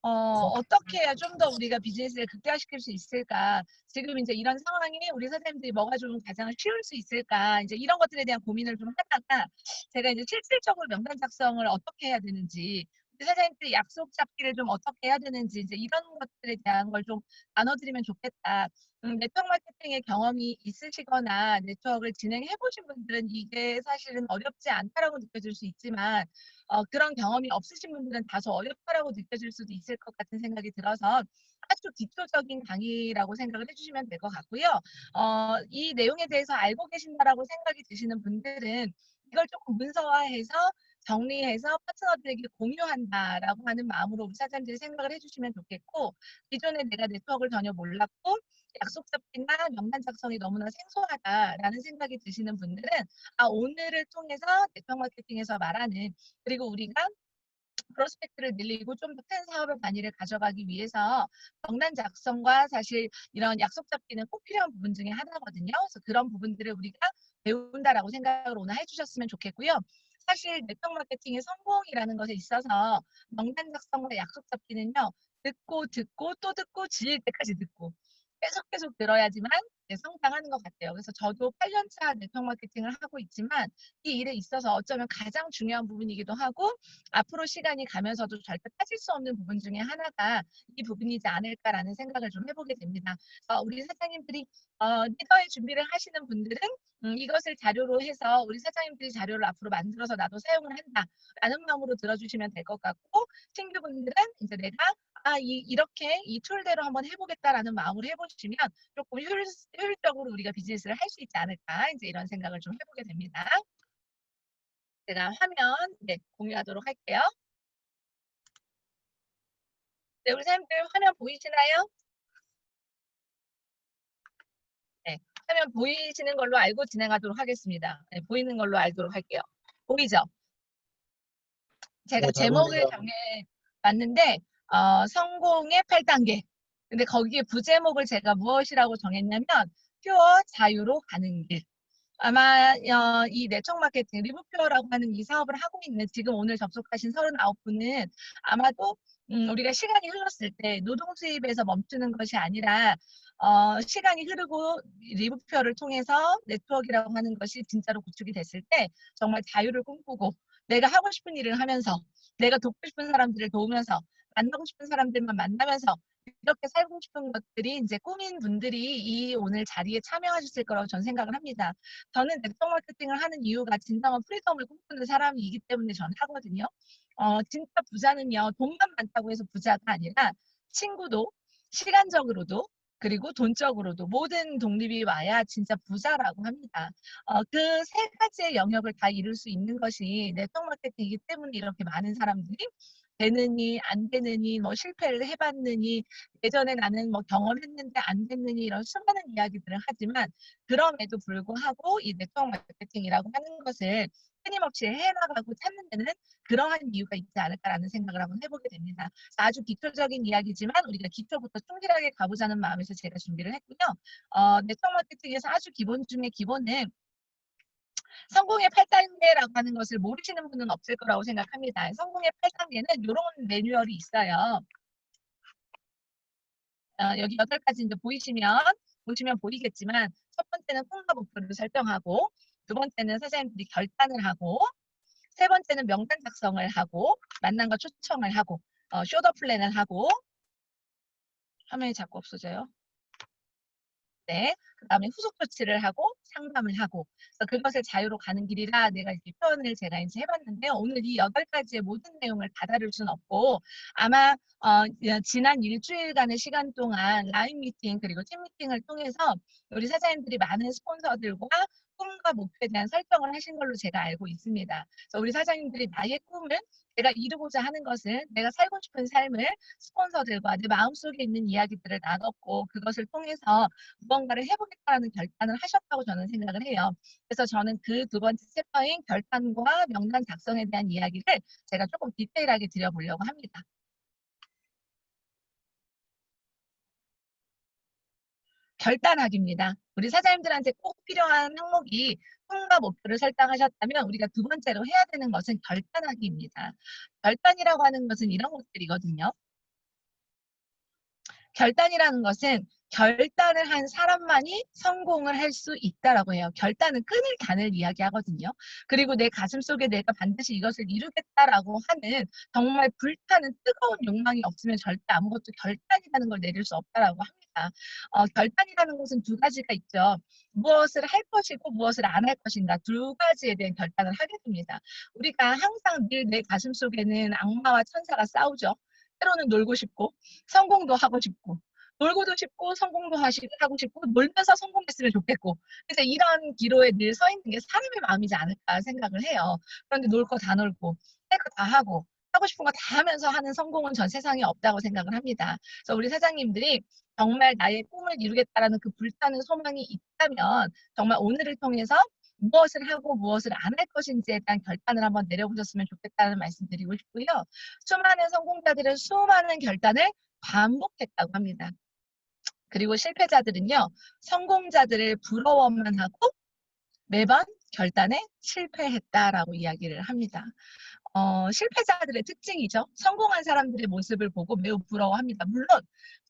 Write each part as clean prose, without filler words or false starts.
어떻게 해야 좀 더 우리가 비즈니스를 극대화시킬 수 있을까? 지금 이제 이런 상황에 우리 사장님들이 뭐가 좀 가장 쉬울 수 있을까? 이제 이런 것들에 대한 고민을 좀 하다가 제가 이제 실질적으로 명단 작성을 어떻게 해야 되는지, 우리 사장님들이 약속 잡기를 좀 어떻게 해야 되는지 이제 이런 것들에 대한 걸 좀 나눠드리면 좋겠다. 네트워크 마케팅의 경험이 있으시거나 네트워크를 진행해 보신 분들은 이게 사실은 어렵지 않다라고 느껴질 수 있지만 그런 경험이 없으신 분들은 다소 어렵다라고 느껴질 수도 있을 것 같은 생각이 들어서 아주 기초적인 강의라고 생각을 해주시면 될 것 같고요. 이 내용에 대해서 알고 계신다라고 생각이 드시는 분들은 이걸 조금 문서화해서 정리해서 파트너들에게 공유한다라고 하는 마음으로 우리 사장님들이 생각을 해주시면 좋겠고, 기존에 내가 네트워크를 전혀 몰랐고 약속 잡기나 명단 작성이 너무나 생소하다라는 생각이 드시는 분들은 오늘을 통해서 네트워크 마케팅에서 말하는, 그리고 우리가 프로스펙트를 늘리고 좀 더 큰 사업의 단위를 가져가기 위해서 명단 작성과 사실 이런 약속 잡기는 꼭 필요한 부분 중에 하나거든요. 그래서 그런 부분들을 우리가 배운다라고 생각을 오늘 해주셨으면 좋겠고요. 사실 네트워크 마케팅의 성공이라는 것에 있어서 명단 작성과 약속 잡기는요. 듣고 듣고 또 듣고 질릴 때까지 듣고 계속 들어야지만 성장하는 것 같아요. 그래서 저도 8년차 네트워크 마케팅을 하고 있지만 이 일에 있어서 어쩌면 가장 중요한 부분이기도 하고 앞으로 시간이 가면서도 절대 빠질 수 없는 부분 중에 하나가 이 부분이지 않을까라는 생각을 좀 해보게 됩니다. 우리 사장님들이 리더의 준비를 하시는 분들은 이것을 자료로 해서 우리 사장님들이 자료를 앞으로 만들어서 나도 사용을 한다라는 마음으로 들어주시면 될 것 같고, 친구분들은 이제 내가 이렇게 이 툴대로 한번 해보겠다라는 마음으로 해보시면 조금 효율적으로 우리가 비즈니스를 할 수 있지 않을까, 이제 이런 생각을 좀 해보게 됩니다. 제가 화면 공유하도록 할게요. 네, 우리 사장님들 화면 보이시나요? 네, 화면 보이시는 걸로 알고 진행하도록 하겠습니다. 네, 보이는 걸로 알도록 할게요. 보이죠? 제가 네, 잘 제목을 보입니다. 정해봤는데 성공의 8단계. 근데 거기에 부제목을 제가 무엇이라고 정했냐면 퓨어 자유로 가는 길. 아마 이 네트워크 마케팅 리브표어라고 하는 이 사업을 하고 있는 지금 오늘 접속하신 39분은 아마도 우리가 시간이 흘렀을 때 노동 수입에서 멈추는 것이 아니라 시간이 흐르고 리브표어를 통해서 네트워크라고 하는 것이 진짜로 구축이 됐을 때 정말 자유를 꿈꾸고 내가 하고 싶은 일을 하면서 내가 돕고 싶은 사람들을 도우면서 만나고 싶은 사람들만 만나면서 이렇게 살고 싶은 것들이 이제 꿈인 분들이 이 오늘 자리에 참여하셨을 거라고 저는 생각을 합니다. 저는 네트워크 마케팅을 하는 이유가 진정한 프리덤을 꿈꾸는 사람이기 때문에 저는 하거든요. 진짜 부자는요, 돈만 많다고 해서 부자가 아니라 친구도, 시간적으로도, 그리고 돈적으로도 모든 독립이 와야 진짜 부자라고 합니다. 그 세 가지의 영역을 다 이룰 수 있는 것이 네트워크 마케팅이기 때문에 이렇게 많은 사람들이 되느니 안 되느니 뭐 실패를 해봤느니 예전에 나는 뭐 경험했는데 안 됐느니 이런 수많은 이야기들을 하지만 그럼에도 불구하고 이 네트워크 마케팅이라고 하는 것을 끊임없이 해나가고 찾는 데는 그러한 이유가 있지 않을까라는 생각을 한번 해보게 됩니다. 아주 기초적인 이야기지만 우리가 기초부터 충실하게 가보자는 마음에서 제가 준비를 했고요. 네트워크 마케팅에서 아주 기본 중에 기본은 성공의 8단계라고 하는 것을 모르시는 분은 없을 거라고 생각합니다. 성공의 8단계는 이런 매뉴얼이 있어요. 여기 8가지 이제 보시면 보이겠지만 첫 번째는 꿈과 목표를 설정하고, 두 번째는 사장님들이 결단을 하고, 세 번째는 명단 작성을 하고, 만남과 초청을 하고, 쇼더 플랜을 하고, 화면이 자꾸 없어져요. 네. 그다음에 후속 조치를 하고 상담을 하고. 그래서 그것을 자유로 가는 길이라 내가 이렇게 표현을 제가 이제 해봤는데요. 오늘 이 8가지의 모든 내용을 다 다룰 수는 없고 아마 지난 일주일간의 시간 동안 라인 미팅 그리고 팀 미팅을 통해서 우리 사장님들이 많은 스폰서들과 꿈과 목표에 대한 설정을 하신 걸로 제가 알고 있습니다. 그래서 우리 사장님들이 나의 꿈을 내가 이루고자 하는 것을 내가 살고 싶은 삶을 스폰서들과 내 마음속에 있는 이야기들을 나눴고 그것을 통해서 무언가를 해보겠다는 결단을 하셨다고 저는 생각을 해요. 그래서 저는 그 두 번째 챕터인 결단과 명단 작성에 대한 이야기를 제가 조금 디테일하게 드려보려고 합니다. 결단하기입니다. 우리 사장님들한테 꼭 필요한 항목이 꿈과 목표를 설정하셨다면 우리가 두 번째로 해야 되는 것은 결단하기입니다. 결단이라고 하는 것은 이런 것들이거든요. 결단이라는 것은 결단을 한 사람만이 성공을 할 수 있다라고 해요. 결단은 끈을 단을 이야기하거든요. 그리고 내 가슴속에 내가 반드시 이것을 이루겠다라고 하는 정말 불타는 뜨거운 욕망이 없으면 절대 아무것도 결단이라는 걸 내릴 수 없다라고 합니다. 결단이라는 것은 두 가지가 있죠. 무엇을 할 것이고 무엇을 안 할 것인가 두 가지에 대한 결단을 하게 됩니다. 우리가 항상 늘 내 가슴속에는 악마와 천사가 싸우죠. 때로는 놀고 싶고 성공도 하고 싶고 놀고도 싶고 성공도 하고 싶고 놀면서 성공했으면 좋겠고 그래서 이런 기로에 늘 서 있는 게 사람의 마음이지 않을까 생각을 해요. 그런데 놀 거 다 놀고 할 거 다 하고 싶은 거 다 하면서 하는 성공은 전 세상에 없다고 생각을 합니다. 그래서 우리 사장님들이 정말 나의 꿈을 이루겠다라는 그 불타는 소망이 있다면 정말 오늘을 통해서 무엇을 하고 무엇을 안 할 것인지에 대한 결단을 한번 내려보셨으면 좋겠다는 말씀 드리고 싶고요. 수많은 성공자들은 수많은 결단을 반복했다고 합니다. 그리고 실패자들은요, 성공자들을 부러워만 하고 매번 결단에 실패했다라고 이야기를 합니다. 실패자들의 특징이죠. 성공한 사람들의 모습을 보고 매우 부러워합니다. 물론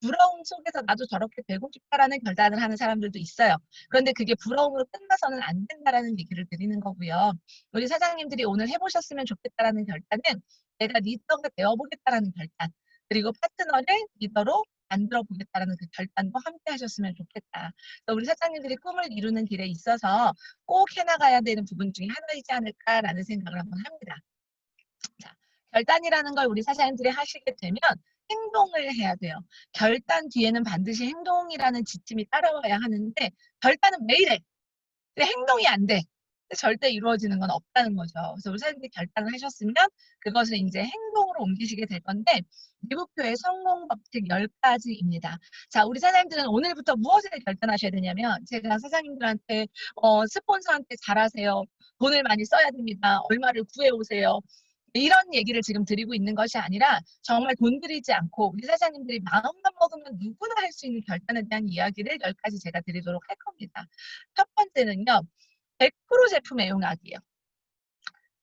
부러움 속에서 나도 저렇게 되고 싶다라는 결단을 하는 사람들도 있어요. 그런데 그게 부러움으로 끝나서는 안 된다라는 얘기를 드리는 거고요. 우리 사장님들이 오늘 해보셨으면 좋겠다라는 결단은 내가 리더가 되어보겠다라는 결단, 그리고 파트너를 리더로 만들어 보겠다라는 그 결단도 함께 하셨으면 좋겠다. 우리 사장님들이 꿈을 이루는 길에 있어서 꼭 해나가야 되는 부분 중에 하나이지 않을까라는 생각을 한번 합니다. 자, 결단이라는 걸 우리 사장님들이 하시게 되면 행동을 해야 돼요. 결단 뒤에는 반드시 행동이라는 지침이 따라와야 하는데 결단은 매일 해. 근데 행동이 안 돼. 절대 이루어지는 건 없다는 거죠. 그래서 우리 사장님들이 결단을 하셨으면 그것을 이제 행동으로 옮기시게 될 건데 미국표의 성공 법칙 10가지입니다. 자, 우리 사장님들은 오늘부터 무엇을 결단하셔야 되냐면 제가 사장님들한테 스폰서한테 잘하세요. 돈을 많이 써야 됩니다. 얼마를 구해오세요. 이런 얘기를 지금 드리고 있는 것이 아니라 정말 돈 들이지 않고 우리 사장님들이 마음만 먹으면 누구나 할 수 있는 결단에 대한 이야기를 10가지 제가 드리도록 할 겁니다. 첫 번째는요. 100% 제품 애용하기요.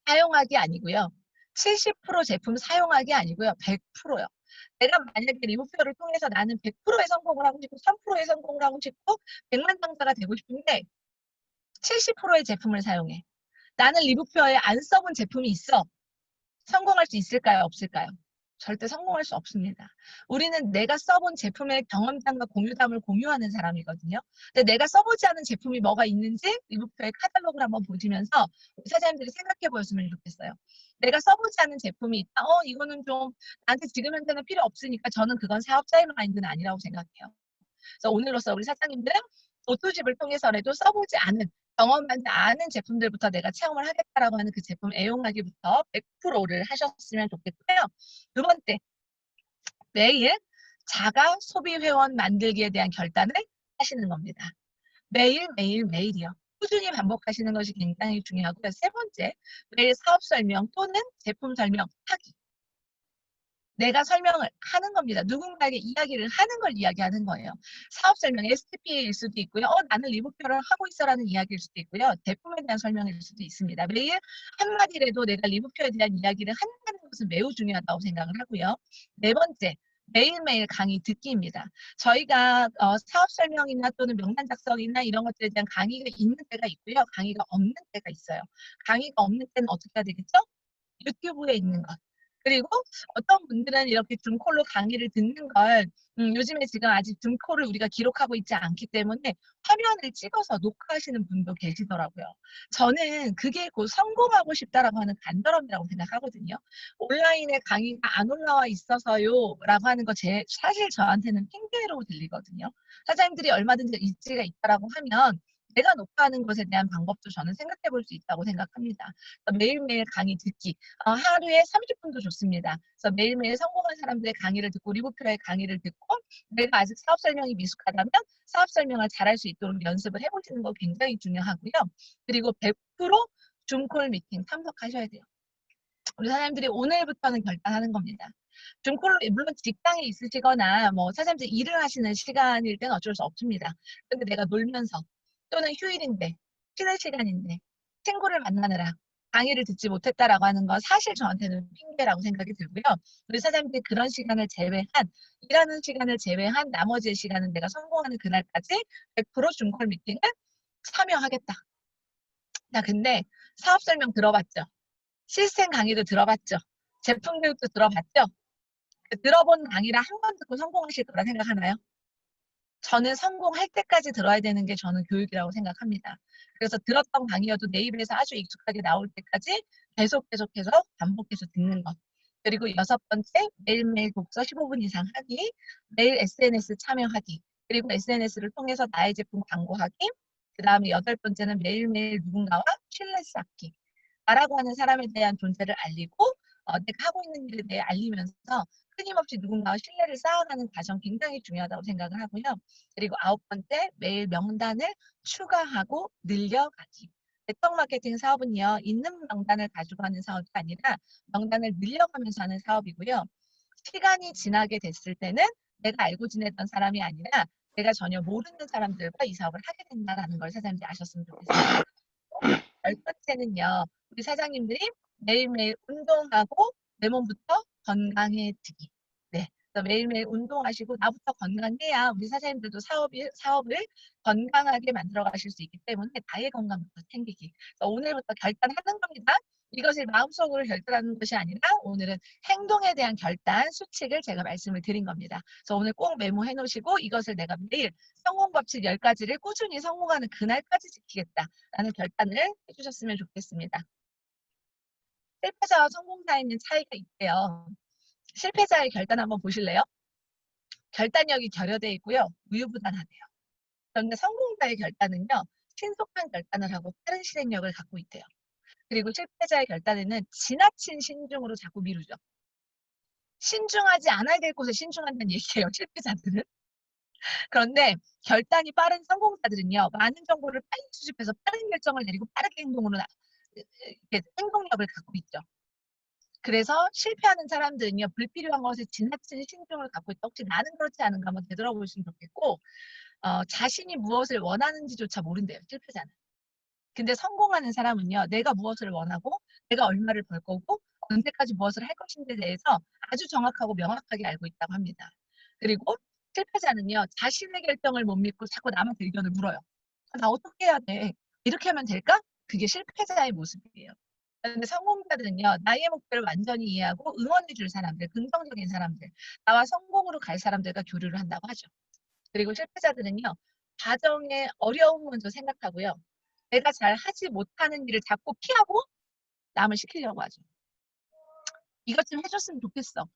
사용하기 아니고요. 70% 제품 사용하기 아니고요. 100%요. 내가 만약에 리뷰표를 통해서 나는 100%의 성공을 하고 싶고 3%의 성공을 하고 싶고 100만 장사가 되고 싶은데 70%의 제품을 사용해. 나는 리뷰표에 안 써본 제품이 있어. 성공할 수 있을까요? 없을까요? 절대 성공할 수 없습니다. 우리는 내가 써본 제품의 경험담과 공유담을 공유하는 사람이거든요. 근데 내가 써보지 않은 제품이 뭐가 있는지 리뷰표의 카탈로그를 한번 보시면서 사장님들이 생각해 보였으면 좋겠어요. 내가 써보지 않은 제품이 있다. 이거는 좀 나한테 지금 현재는 필요 없으니까 저는 그건 사업자의 마인드는 아니라고 생각해요. 그래서 오늘로써 우리 사장님들은 노트집을 통해서라도 써보지 않은 경험하지 않은 제품들부터 내가 체험을 하겠다라고 하는 그 제품 애용하기부터 100%를 하셨으면 좋겠고요. 두 번째, 매일 자가 소비 회원 만들기에 대한 결단을 하시는 겁니다. 매일이요. 꾸준히 반복하시는 것이 굉장히 중요하고요. 세 번째, 매일 사업 설명 또는 제품 설명하기. 내가 설명을 하는 겁니다. 누군가에게 이야기를 하는 걸 이야기하는 거예요. 사업 설명, STP일 수도 있고요. 나는 리뷰표를 하고 있어라는 이야기일 수도 있고요. 제품에 대한 설명일 수도 있습니다. 매일 한마디라도 내가 리뷰표에 대한 이야기를 한다는 것은 매우 중요하다고 생각을 하고요. 네 번째, 매일매일 강의 듣기입니다. 저희가 사업 설명이나 또는 명단 작성이나 이런 것들에 대한 강의가 있는 때가 있고요. 강의가 없는 때가 있어요. 강의가 없는 때는 어떻게 해야 되겠죠? 유튜브에 있는 것. 그리고 어떤 분들은 이렇게 줌콜로 강의를 듣는 걸 요즘에 지금 아직 줌콜을 우리가 기록하고 있지 않기 때문에 화면을 찍어서 녹화하시는 분도 계시더라고요. 저는 그게 곧 성공하고 싶다라고 하는 간절함이라고 생각하거든요. 온라인에 강의가 안 올라와 있어서요 라고 하는 거 사실 저한테는 핑계로 들리거든요. 사장님들이 얼마든지 입지가 있다라고 하면 내가 녹화하는 것에 대한 방법도 저는 생각해 볼 수 있다고 생각합니다. 매일매일 강의 듣기. 하루에 30분도 좋습니다. 그래서 매일매일 성공한 사람들의 강의를 듣고 리뷰표의 강의를 듣고 내가 아직 사업 설명이 미숙하다면 사업 설명을 잘할 수 있도록 연습을 해보시는 거 굉장히 중요하고요. 그리고 100% 줌콜 미팅 참석하셔야 돼요. 우리 사장님들이 오늘부터는 결단하는 겁니다. 줌콜로 물론 직장에 있으시거나 뭐 사장님들 일을 하시는 시간일 때는 어쩔 수 없습니다. 근데 내가 놀면서 또는 휴일인데 쉬는 시간인데 친구를 만나느라 강의를 듣지 못했다라고 하는 건 사실 저한테는 핑계라고 생각이 들고요. 우리 사장님들이 그런 시간을 제외한, 일하는 시간을 제외한 나머지의 시간은 내가 성공하는 그날까지 100% 중콜 미팅을 참여하겠다. 나 근데 사업 설명 들어봤죠? 시스템 강의도 들어봤죠? 제품 교육도 들어봤죠? 들어본 강의를 한 번 듣고 성공하실 거라 생각하나요? 저는 성공할 때까지 들어야 되는 게 저는 교육이라고 생각합니다. 그래서 들었던 강의여도 내 입에서 아주 익숙하게 나올 때까지 계속해서 반복해서 듣는 것. 그리고 여섯 번째, 매일매일 독서 15분 이상 하기, 매일 SNS 참여하기, 그리고 SNS를 통해서 나의 제품 광고하기, 그 다음에 여덟 번째는 매일매일 누군가와 신뢰 쌓기. 나라고 하는 사람에 대한 존재를 알리고 내가 하고 있는 일에 대해 알리면서 끊임없이 누군가와 신뢰를 쌓아가는 과정 굉장히 중요하다고 생각을 하고요. 그리고 아홉 번째, 매일 명단을 추가하고 늘려가기. 네트워크 마케팅 사업은요, 있는 명단을 가지고 하는 사업이 아니라 명단을 늘려가면서 하는 사업이고요. 시간이 지나게 됐을 때는 내가 알고 지냈던 사람이 아니라 내가 전혀 모르는 사람들과 이 사업을 하게 된다는 걸 사장님들이 아셨으면 좋겠어요. 열 번째는요, 우리 사장님들이 매일매일 운동하고 내 몸부터 건강해지기. 네. 그래서 매일매일 운동하시고 나부터 건강해야 우리 사장님들도 사업을 건강하게 만들어 가실 수 있기 때문에 나의 건강부터 챙기기. 그래서 오늘부터 결단하는 겁니다. 이것을 마음속으로 결단하는 것이 아니라 오늘은 행동에 대한 결단, 수칙을 제가 말씀을 드린 겁니다. 그래서 오늘 꼭 메모해 놓으시고 이것을 내가 매일 성공 법칙 10가지를 꾸준히 성공하는 그날까지 지키겠다라는 결단을 해주셨으면 좋겠습니다. 실패자와 성공자에는 차이가 있대요. 실패자의 결단 한번 보실래요? 결단력이 결여되어 있고요. 우유부단하대요. 그런데 성공자의 결단은요. 신속한 결단을 하고 빠른 실행력을 갖고 있대요. 그리고 실패자의 결단에는 지나친 신중으로 자꾸 미루죠. 신중하지 않아야 될 곳에 신중한다는 얘기예요. 실패자들은. 그런데 결단이 빠른 성공자들은요. 많은 정보를 빨리 수집해서 빠른 결정을 내리고 빠르게 행동력을 갖고 있죠. 그래서 실패하는 사람들은요. 불필요한 것에 지나친 신중을 갖고 있다. 혹시 나는 그렇지 않은가 한번 되돌아보시면 좋겠고 자신이 무엇을 원하는지조차 모른대요. 실패자는. 근데 성공하는 사람은요. 내가 무엇을 원하고 내가 얼마를 벌 거고 언제까지 무엇을 할 것인지에 대해서 아주 정확하고 명확하게 알고 있다고 합니다. 그리고 실패자는요. 자신의 결정을 못 믿고 자꾸 남한테 의견을 물어요. 나 어떻게 해야 돼? 이렇게 하면 될까? 그게 실패자의 모습이에요. 그런데 성공자들은요. 나의 목표를 완전히 이해하고 응원해 줄 사람들, 긍정적인 사람들, 나와 성공으로 갈 사람들과 교류를 한다고 하죠. 그리고 실패자들은요. 과정의 어려움을 먼저 생각하고요. 내가 잘 하지 못하는 일을 자꾸 피하고 남을 시키려고 하죠. 이것 좀 해줬으면 좋겠어.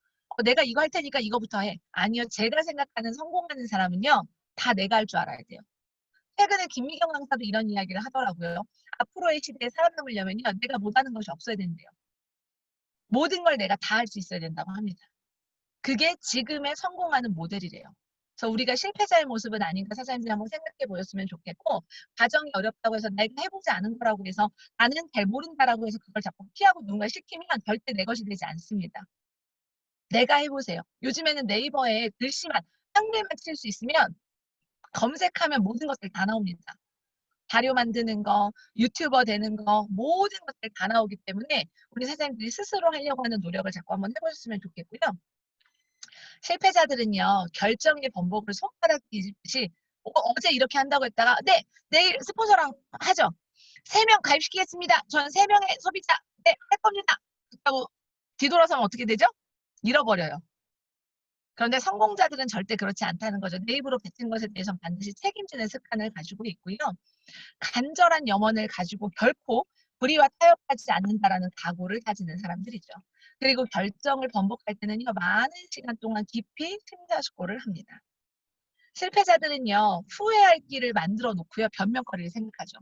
내가 이거 할 테니까 이거부터 해. 아니요. 제가 생각하는 성공하는 사람은요. 다 내가 할 줄 알아야 돼요. 최근에 김미경 강사도 이런 이야기를 하더라고요. 앞으로의 시대에 살아남으려면요. 내가 못하는 것이 없어야 된대요. 모든 걸 내가 다 할 수 있어야 된다고 합니다. 그게 지금의 성공하는 모델이래요. 그래서 우리가 실패자의 모습은 아닌가 사장님들이 한번 생각해 보셨으면 좋겠고 과정이 어렵다고 해서 내가 해보지 않은 거라고 해서 나는 잘 모른다라고 해서 그걸 자꾸 피하고 누군가 시키면 절대 내 것이 되지 않습니다. 내가 해보세요. 요즘에는 네이버에 글씨만 한 개만 칠 수 있으면 검색하면 모든 것들 다 나옵니다. 자료 만드는 거, 유튜버 되는 거 모든 것들 다 나오기 때문에 우리 사장님들이 스스로 하려고 하는 노력을 자꾸 한번 해보셨으면 좋겠고요. 실패자들은요. 결정의 번복을 손가락 뒤집듯이 어제 이렇게 한다고 했다가 네, 내일 스폰서랑 하죠. 3명 가입시키겠습니다. 저는 3명의 소비자 네, 할 겁니다. 그렇다고 뒤돌아서면 어떻게 되죠? 잃어버려요. 그런데 성공자들은 절대 그렇지 않다는 거죠. 내 입으로 뱉은 것에 대해서 반드시 책임지는 습관을 가지고 있고요. 간절한 염원을 가지고 결코 불의와 타협하지 않는다라는 각오를 가지는 사람들이죠. 그리고 결정을 번복할 때는요. 많은 시간 동안 깊이 심사숙고를 합니다. 실패자들은요. 후회할 길을 만들어 놓고요. 변명거리를 생각하죠.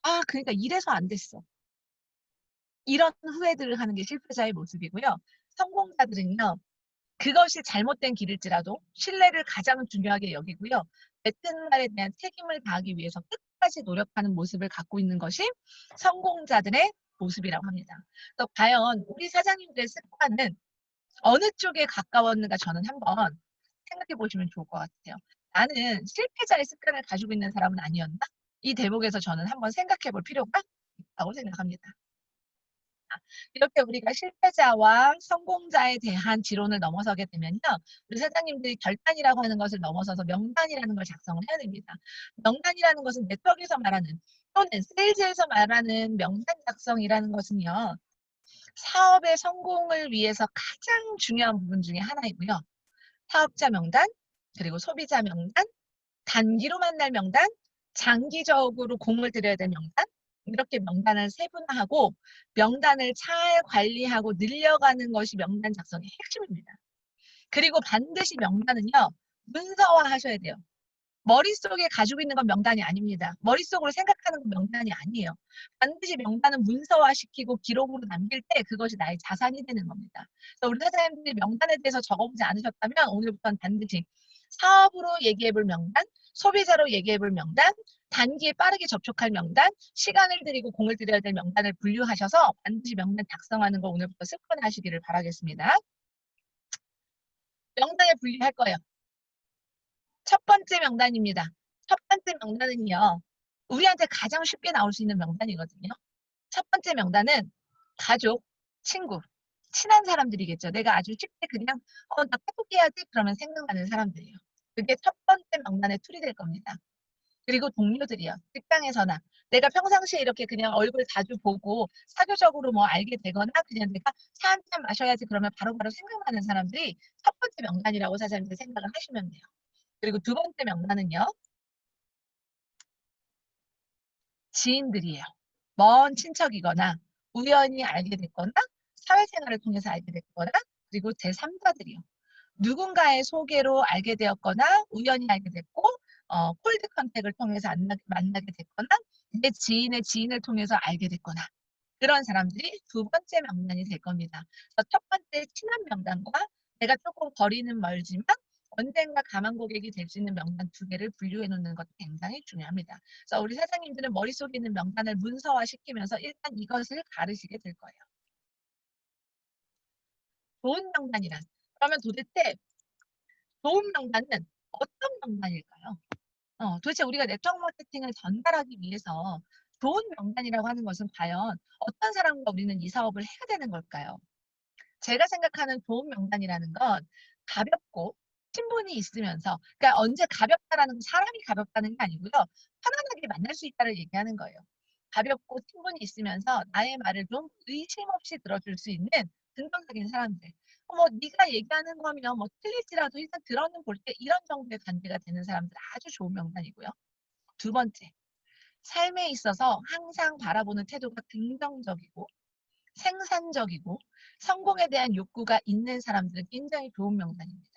아, 그러니까 이래서 안 됐어. 이런 후회들을 하는 게 실패자의 모습이고요. 성공자들은요. 그것이 잘못된 길일지라도 신뢰를 가장 중요하게 여기고요. 뱉은 말에 대한 책임을 다하기 위해서 끝까지 노력하는 모습을 갖고 있는 것이 성공자들의 모습이라고 합니다. 그래서 과연 우리 사장님들의 습관은 어느 쪽에 가까웠는가 저는 한번 생각해 보시면 좋을 것 같아요. 나는 실패자의 습관을 가지고 있는 사람은 아니었나? 이 대목에서 저는 한번 생각해 볼 필요가 있다고 생각합니다. 이렇게 우리가 실패자와 성공자에 대한 지론을 넘어서게 되면요. 우리 사장님들이 결단이라고 하는 것을 넘어서서 명단이라는 걸 작성을 해야 됩니다. 명단이라는 것은 네트워크에서 말하는 또는 세일즈에서 말하는 명단 작성이라는 것은요. 사업의 성공을 위해서 가장 중요한 부분 중에 하나이고요. 사업자 명단, 그리고 소비자 명단, 단기로 만날 명단, 장기적으로 공을 들여야 될 명단, 이렇게 명단을 세분화하고 명단을 잘 관리하고 늘려가는 것이 명단 작성의 핵심입니다. 그리고 반드시 명단은요, 문서화하셔야 돼요. 머릿속에 가지고 있는 건 명단이 아닙니다. 머릿속으로 생각하는 건 명단이 아니에요. 반드시 명단은 문서화시키고 기록으로 남길 때 그것이 나의 자산이 되는 겁니다. 그래서 우리 사장님들이 명단에 대해서 적어보지 않으셨다면 오늘부터는 반드시 사업으로 얘기해볼 명단, 소비자로 얘기해볼 명단, 단기에 빠르게 접촉할 명단, 시간을 들이고 공을 들여야 될 명단을 분류하셔서 반드시 명단 작성하는 거 오늘부터 습관하시기를 바라겠습니다. 명단을 분류할 거예요. 첫 번째 명단입니다. 첫 번째 명단은요. 우리한테 가장 쉽게 나올 수 있는 명단이거든요. 첫 번째 명단은 가족, 친구, 친한 사람들이겠죠. 내가 아주 쉽게 그냥 나 카톡 해야지 그러면 생각나는 사람들이에요. 그게 첫 번째 명단의 툴이 될 겁니다. 그리고 동료들이요. 직장에서나 내가 평상시에 이렇게 그냥 얼굴 자주 보고 사교적으로 뭐 알게 되거나 그냥 내가 차 한 잔 마셔야지 그러면 바로바로 생각나는 사람들이 첫 번째 명단이라고 사장님들 생각을 하시면 돼요. 그리고 두 번째 명단은요. 지인들이에요. 먼 친척이거나 우연히 알게 됐거나 사회생활을 통해서 알게 됐거나 그리고 제3자들이요. 누군가의 소개로 알게 되었거나 우연히 알게 됐고 콜드 컨택을 통해서 만나게 됐거나 내 지인의 지인을 통해서 알게 됐거나 그런 사람들이 두 번째 명단이 될 겁니다. 그래서 첫 번째 친한 명단과 내가 조금 거리는 멀지만 언젠가 가만 고객이 될 수 있는 명단 두 개를 분류해 놓는 것도 굉장히 중요합니다. 그래서 우리 사장님들은 머릿속에 있는 명단을 문서화시키면서 일단 이것을 가르시게 될 거예요. 좋은 명단이란. 그러면 도대체 좋은 명단은 어떤 명단일까요? 도대체 우리가 네트워크 마케팅을 전달하기 위해서 좋은 명단이라고 하는 것은 과연 어떤 사람과 우리는 이 사업을 해야 되는 걸까요? 제가 생각하는 좋은 명단이라는 건 가볍고 친분이 있으면서 그러니까 언제 가볍다라는 건 사람이 가볍다는 게 아니고요. 편안하게 만날 수 있다를 얘기하는 거예요. 가볍고 친분이 있으면서 나의 말을 좀 의심 없이 들어줄 수 있는 긍정적인 사람들. 뭐 네가 얘기하는 거면 뭐 틀릴지라도 일단 들어는 볼게 이런 정도의 관계가 되는 사람들 아주 좋은 명단이고요. 두 번째, 삶에 있어서 항상 바라보는 태도가 긍정적이고 생산적이고 성공에 대한 욕구가 있는 사람들은 굉장히 좋은 명단입니다.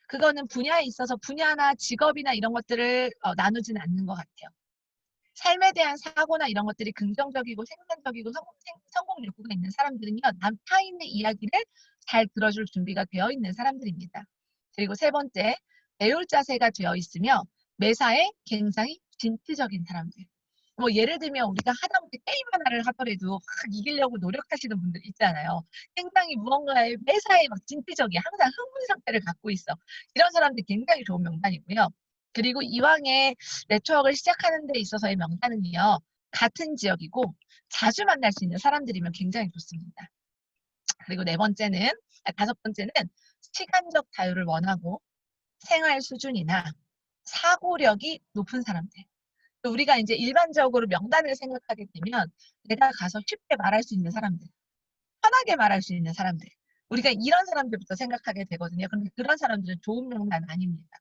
그거는 분야에 있어서 분야나 직업이나 이런 것들을 나누지는 않는 것 같아요. 삶에 대한 사고나 이런 것들이 긍정적이고 생산적이고 성공 욕구가 있는 사람들은요, 타인의 이야기를 잘 들어줄 준비가 되어 있는 사람들입니다. 그리고 세 번째, 배울 자세가 되어 있으며 매사에 굉장히 진취적인 사람들. 뭐 예를 들면 우리가 하다못해 게임 하나를 하더라도 막 이기려고 노력하시는 분들 있잖아요. 굉장히 무언가에 매사에 막 진취적이야. 항상 흥분 상태를 갖고 있어. 이런 사람들 굉장히 좋은 명단이고요. 그리고 이왕에 네트워크를 시작하는 데 있어서의 명단은요. 같은 지역이고 자주 만날 수 있는 사람들이면 굉장히 좋습니다. 그리고 다섯 번째는 시간적 자유를 원하고 생활 수준이나 사고력이 높은 사람들. 우리가 이제 일반적으로 명단을 생각하게 되면 내가 가서 쉽게 말할 수 있는 사람들, 편하게 말할 수 있는 사람들. 우리가 이런 사람들부터 생각하게 되거든요. 그런데 그런 사람들은 좋은 명단 아닙니다.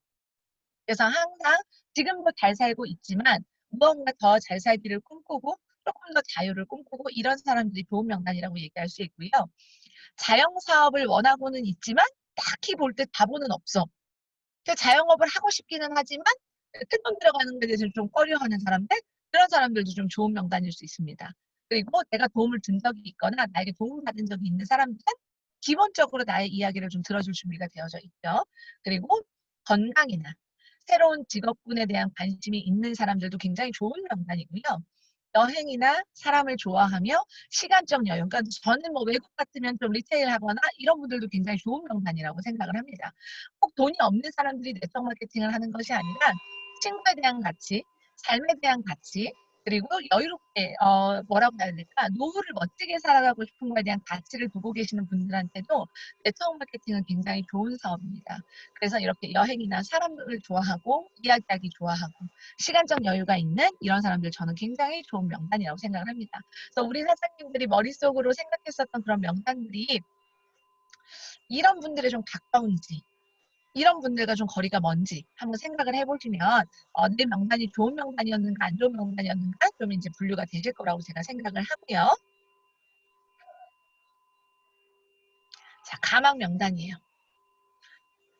그래서 항상 지금도 잘 살고 있지만 무언가 더 잘 살기를 꿈꾸고 조금 더 자유를 꿈꾸고 이런 사람들이 좋은 명단이라고 얘기할 수 있고요. 자영사업을 원하고는 있지만 딱히 볼 때 자본은 없어. 자영업을 하고 싶기는 하지만 큰돈 들어가는 것에 대해서 좀 꺼려하는 사람들 그런 사람들도 좀 좋은 명단일 수 있습니다. 그리고 내가 도움을 준 적이 있거나 나에게 도움을 받은 적이 있는 사람들은 기본적으로 나의 이야기를 좀 들어줄 준비가 되어져 있죠. 그리고 건강이나 새로운 직업군에 대한 관심이 있는 사람들도 굉장히 좋은 명단이고요. 여행이나 사람을 좋아하며 시간적 여유. 그러니까 저는 뭐 외국 같으면 좀 리테일 하거나 이런 분들도 굉장히 좋은 명단이라고 생각을 합니다. 꼭 돈이 없는 사람들이 네트워크 마케팅을 하는 것이 아니라 친구에 대한 가치, 삶에 대한 가치, 그리고 여유롭게 뭐라고 해야 될까? 노후를 멋지게 살아가고 싶은 거에 대한 가치를 두고 계시는 분들한테도 네트워크 마케팅은 굉장히 좋은 사업입니다. 그래서 이렇게 여행이나 사람을 좋아하고 이야기하기 좋아하고 시간적 여유가 있는 이런 사람들 저는 굉장히 좋은 명단이라고 생각을 합니다. 그래서 우리 사장님들이 머릿속으로 생각했었던 그런 명단들이 이런 분들에 좀 가까운지 이런 분들과 좀 거리가 먼지 한번 생각을 해보시면 내 명단이 좋은 명단이었는가 안 좋은 명단이었는가 좀 이제 분류가 되실 거라고 제가 생각을 하고요. 자, 가망 명단이에요.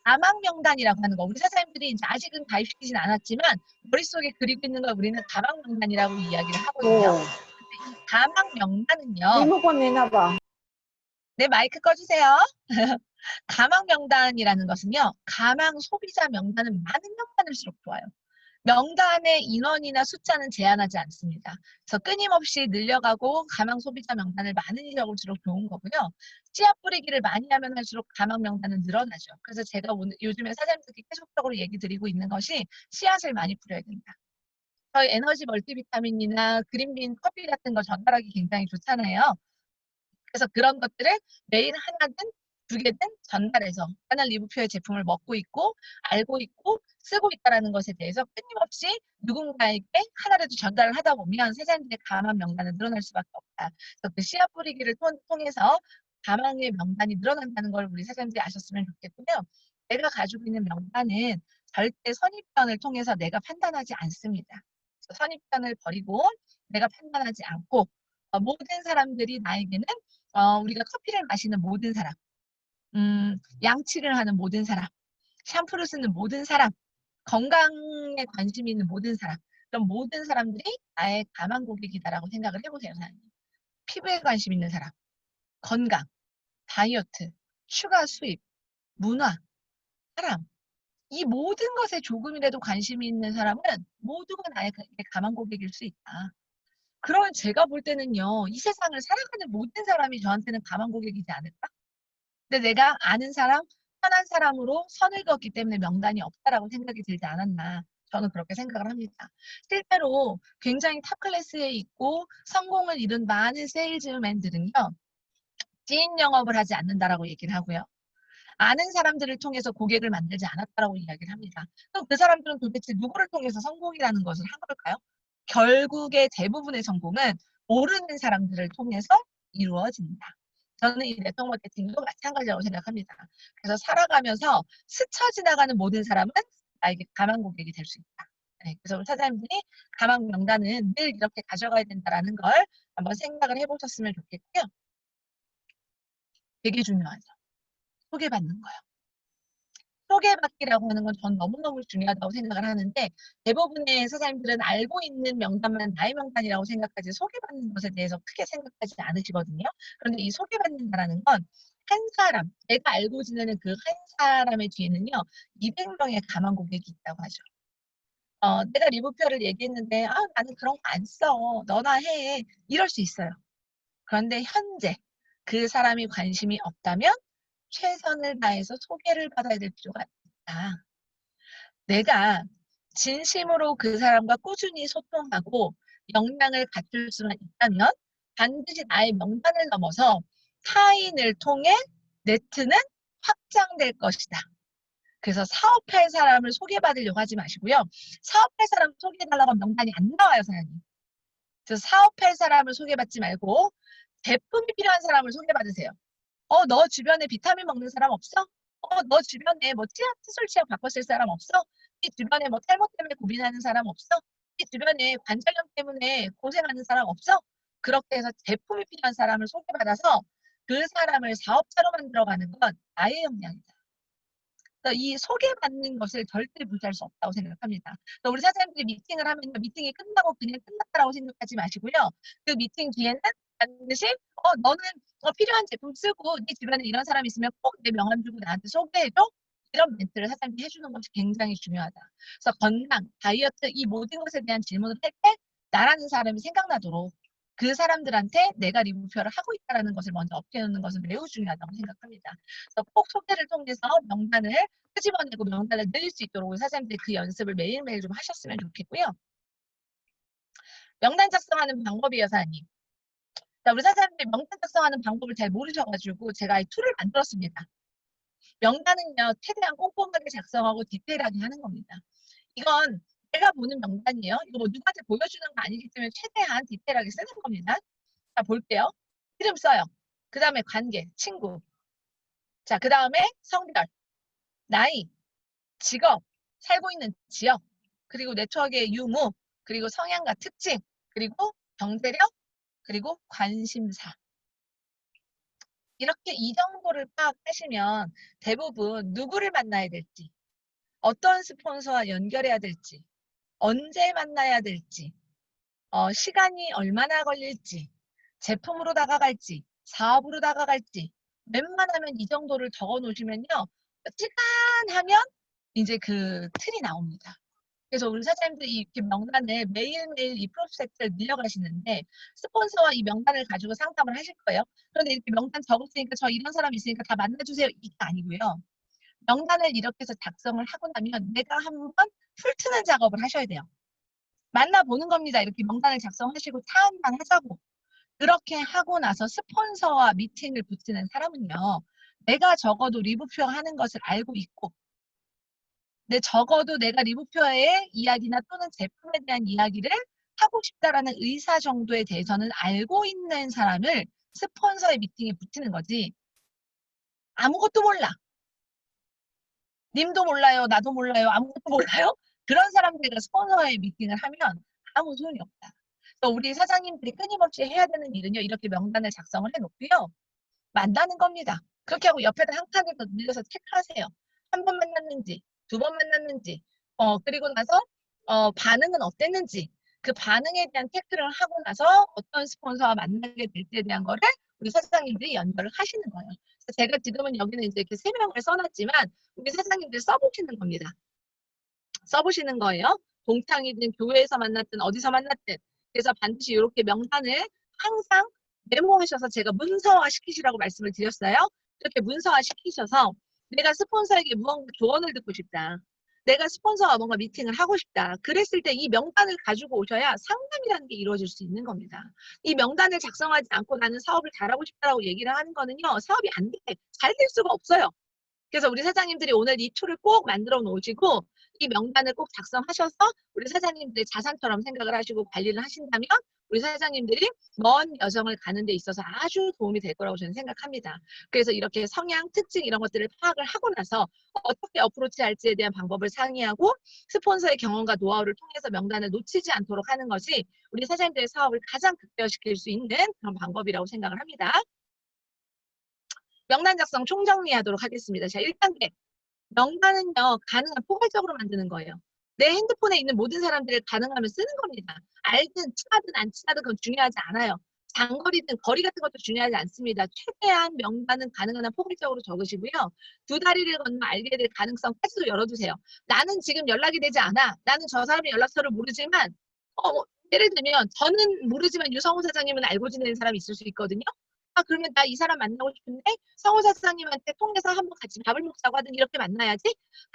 가망 명단이라고 하는 거 우리 사장님들이 이제 아직은 가입시키진 않았지만 머릿속에 그리고 있는 걸 우리는 가망 명단이라고 이야기를 하거든요. 오, 근데 이 가망 명단은요. 리모컨 내놔봐. 네, 마이크 꺼주세요. 가망 명단이라는 것은요. 가망 소비자 명단은 많으면 많을수록 좋아요. 명단의 인원이나 숫자는 제한하지 않습니다. 그래서 끊임없이 늘려가고 가망 소비자 명단을 많이 적을수록 좋은 거고요. 씨앗 뿌리기를 많이 하면 할수록 가망 명단은 늘어나죠. 그래서 제가 오늘 요즘에 사장님들께 계속적으로 얘기 드리고 있는 것이 씨앗을 많이 뿌려야 된다. 저희 에너지 멀티비타민이나 그린빈 커피 같은 거 전달하기 굉장히 좋잖아요. 그래서 그런 것들을 매일 하나든 두 개든 전달해서 하나 리뷰표의 제품을 먹고 있고 알고 있고 쓰고 있다는 것에 대해서 끊임없이 누군가에게 하나라도 전달을 하다 보면 세상들의 가망 명단은 늘어날 수밖에 없다. 그래서 그 씨앗 뿌리기를 통해서 가망의 명단이 늘어난다는 걸 우리 사장님들이 아셨으면 좋겠고요. 내가 가지고 있는 명단은 절대 선입견을 통해서 내가 판단하지 않습니다. 선입견을 버리고 내가 판단하지 않고 모든 사람들이 나에게는 우리가 커피를 마시는 모든 사람, 양치를 하는 모든 사람, 샴푸를 쓰는 모든 사람, 건강에 관심이 있는 모든 사람, 그런 모든 사람들이 나의 가망 고객이다라고 생각을 해보세요, 사장님. 피부에 관심 있는 사람, 건강, 다이어트, 추가 수입, 문화, 사람, 이 모든 것에 조금이라도 관심이 있는 사람은 모두가 나의 가망 고객일 수 있다. 그러면 제가 볼 때는요, 이 세상을 살아가는 모든 사람이 저한테는 가망 고객이지 않을까? 근데 내가 아는 사람, 편한 사람으로 선을 그었기 때문에 명단이 없다라고 생각이 들지 않았나. 저는 그렇게 생각을 합니다. 실제로 굉장히 탑 클래스에 있고 성공을 이룬 많은 세일즈맨들은요, 지인 영업을 하지 않는다라고 얘기를 하고요. 아는 사람들을 통해서 고객을 만들지 않았다라고 이야기를 합니다. 그럼 그 사람들은 도대체 누구를 통해서 성공이라는 것을 한 걸까요? 결국에 대부분의 성공은 모르는 사람들을 통해서 이루어진다. 저는 이 네트워크 마케팅도 마찬가지라고 생각합니다. 그래서 살아가면서 스쳐 지나가는 모든 사람은 나에게 가망 고객이 될 수 있다. 네, 그래서 우리 사장님들이 가망 명단은 늘 이렇게 가져가야 된다는 걸 한번 생각을 해보셨으면 좋겠고요. 되게 중요하죠. 소개받는 거요. 소개받기라고 하는 건 전 너무너무 중요하다고 생각을 하는데 대부분의 사장님들은 알고 있는 명단만 나의 명단이라고 생각하지 소개받는 것에 대해서 크게 생각하지 않으시거든요. 그런데 이 소개받는다라는 건 한 사람, 내가 알고 지내는 그 한 사람의 뒤에는요, 200명의 가망 고객이 있다고 하죠. 내가 리뷰표를 얘기했는데, 나는 그런 거 안 써. 너나 해. 이럴 수 있어요. 그런데 현재 그 사람이 관심이 없다면 최선을 다해서 소개를 받아야 될 필요가 있다. 내가 진심으로 그 사람과 꾸준히 소통하고 역량을 갖출 수만 있다면 반드시 나의 명단을 넘어서 타인을 통해 네트는 확장될 것이다. 그래서 사업할 사람을 소개받으려고 하지 마시고요. 사업할 사람 소개해달라고 하면 명단이 안 나와요, 사장님. 그래서 사업할 사람을 소개받지 말고 제품이 필요한 사람을 소개받으세요. 너 주변에 비타민 먹는 사람 없어? 너 주변에 뭐 칫솔 치약 바꿔 쓸 사람 없어? 네 주변에 뭐 탈모 때문에 고민하는 사람 없어? 네 주변에 관절염 때문에 고생하는 사람 없어? 그렇게 해서 제품이 필요한 사람을 소개받아서 그 사람을 사업자로 만들어가는 건 나의 역량이다. 그래서 이 소개받는 것을 절대 무시할 수 없다고 생각합니다. 그래서 우리 사장님들이 미팅을 하면 미팅이 끝나고 그냥 끝났다라고 생각하지 마시고요. 그 미팅 뒤에는 반드시 너는 필요한 제품 쓰고 네 주변에 이런 사람 있으면 꼭 내 명함 주고 나한테 소개해줘. 이런 멘트를 사장님이 해주는 것이 굉장히 중요하다. 그래서 건강, 다이어트 이 모든 것에 대한 질문을 할 때 나라는 사람이 생각나도록 그 사람들한테 내가 리뷰표를 하고 있다는 것을 먼저 어필해놓는 것은 매우 중요하다고 생각합니다. 그래서 꼭 소개를 통해서 명단을 끄집어내고 명단을 늘릴 수 있도록 사장님들이 그 연습을 매일매일 좀 하셨으면 좋겠고요. 명단 작성하는 방법이에요, 사장님. 자, 우리 사장님들이 명단 작성하는 방법을 잘 모르셔가지고 제가 이 툴을 만들었습니다. 명단은요, 최대한 꼼꼼하게 작성하고 디테일하게 하는 겁니다. 이건 제가 보는 명단이에요. 이거 뭐 누구한테 보여주는 거 아니기 때문에 최대한 디테일하게 쓰는 겁니다. 자, 볼게요. 이름 써요. 그 다음에 관계, 친구. 자, 그 다음에 성별, 나이, 직업, 살고 있는 지역, 그리고 네트워크의 유무, 그리고 성향과 특징, 그리고 경제력, 그리고 관심사. 이렇게 이 정도를 파악하시면 대부분 누구를 만나야 될지, 어떤 스폰서와 연결해야 될지, 언제 만나야 될지, 시간이 얼마나 걸릴지, 제품으로 다가갈지, 사업으로 다가갈지, 웬만하면 이 정도를 적어 놓으시면요. 찌간하면 이제 그 틀이 나옵니다. 그래서 우리 사장님들이 이렇게 명단을 매일매일 이 프로젝트를 늘려가시는데 스폰서와 이 명단을 가지고 상담을 하실 거예요. 그런데 이렇게 명단 적었으니까 저 이런 사람 있으니까 다 만나주세요. 이게 아니고요. 명단을 이렇게 해서 작성을 하고 나면 내가 한번 풀트는 작업을 하셔야 돼요. 만나보는 겁니다. 이렇게 명단을 작성하시고 차 한잔 하자고. 그렇게 하고 나서 스폰서와 미팅을 붙이는 사람은요. 내가 적어도 리뷰표 하는 것을 알고 있고 근데 적어도 내가 리뷰표의 이야기나 또는 제품에 대한 이야기를 하고 싶다라는 의사 정도에 대해서는 알고 있는 사람을 스폰서의 미팅에 붙이는 거지. 아무것도 몰라. 님도 몰라요. 나도 몰라요. 아무것도 몰라요. 그런 사람들과 스폰서의 미팅을 하면 아무 소용이 없다. 그래서 우리 사장님들이 끊임없이 해야 되는 일은요. 이렇게 명단을 작성을 해놓고요. 만나는 겁니다. 그렇게 하고 옆에다 한 칸을 더 늘려서 체크하세요. 한 번 만났는지, 두 번 만났는지, 그리고 나서 반응은 어땠는지, 그 반응에 대한 체크를 하고 나서 어떤 스폰서와 만나게 될지에 대한 거를 우리 사장님들이 연결을 하시는 거예요. 그래서 제가 지금은 여기는 이제 이렇게 3명을 써놨지만 우리 사장님들 써보시는 겁니다. 써보시는 거예요. 동창이든 교회에서 만났든 어디서 만났든. 그래서 반드시 이렇게 명단을 항상 메모하셔서 제가 문서화 시키시라고 말씀을 드렸어요. 이렇게 문서화 시키셔서 내가 스폰서에게 무언가 조언을 듣고 싶다. 내가 스폰서와 뭔가 미팅을 하고 싶다. 그랬을 때 이 명단을 가지고 오셔야 상담이라는 게 이루어질 수 있는 겁니다. 이 명단을 작성하지 않고 나는 사업을 잘하고 싶다라고 얘기를 하는 거는요. 사업이 안 돼. 잘 될 수가 없어요. 그래서 우리 사장님들이 오늘 이 툴을 꼭 만들어 놓으시고 이 명단을 꼭 작성하셔서 우리 사장님들의 자산처럼 생각을 하시고 관리를 하신다면 우리 사장님들이 먼 여정을 가는 데 있어서 아주 도움이 될 거라고 저는 생각합니다. 그래서 이렇게 성향, 특징 이런 것들을 파악을 하고 나서 어떻게 어프로치 할지에 대한 방법을 상의하고 스폰서의 경험과 노하우를 통해서 명단을 놓치지 않도록 하는 것이 우리 사장님들의 사업을 가장 극대화시킬 수 있는 그런 방법이라고 생각을 합니다. 명단 작성 총정리하도록 하겠습니다. 자, 1단계. 명단은요, 가능한 포괄적으로 만드는 거예요. 내 핸드폰에 있는 모든 사람들을 가능하면 쓰는 겁니다. 알든 친하든 안 친하든 그건 중요하지 않아요. 장거리든 거리 같은 것도 중요하지 않습니다. 최대한 명단은 가능한 한 포괄적으로 적으시고요. 두 다리를 건너 알게 될 가능성까지도 열어두세요. 나는 지금 연락이 되지 않아. 나는 저 사람의 연락처를 모르지만 예를 들면 저는 모르지만 유성우 사장님은 알고 지내는 사람이 있을 수 있거든요. 아, 그러면 나 이 사람 만나고 싶은데 성우 사장님한테 통해서 한번 같이 밥을 먹자고 하든 이렇게 만나야지.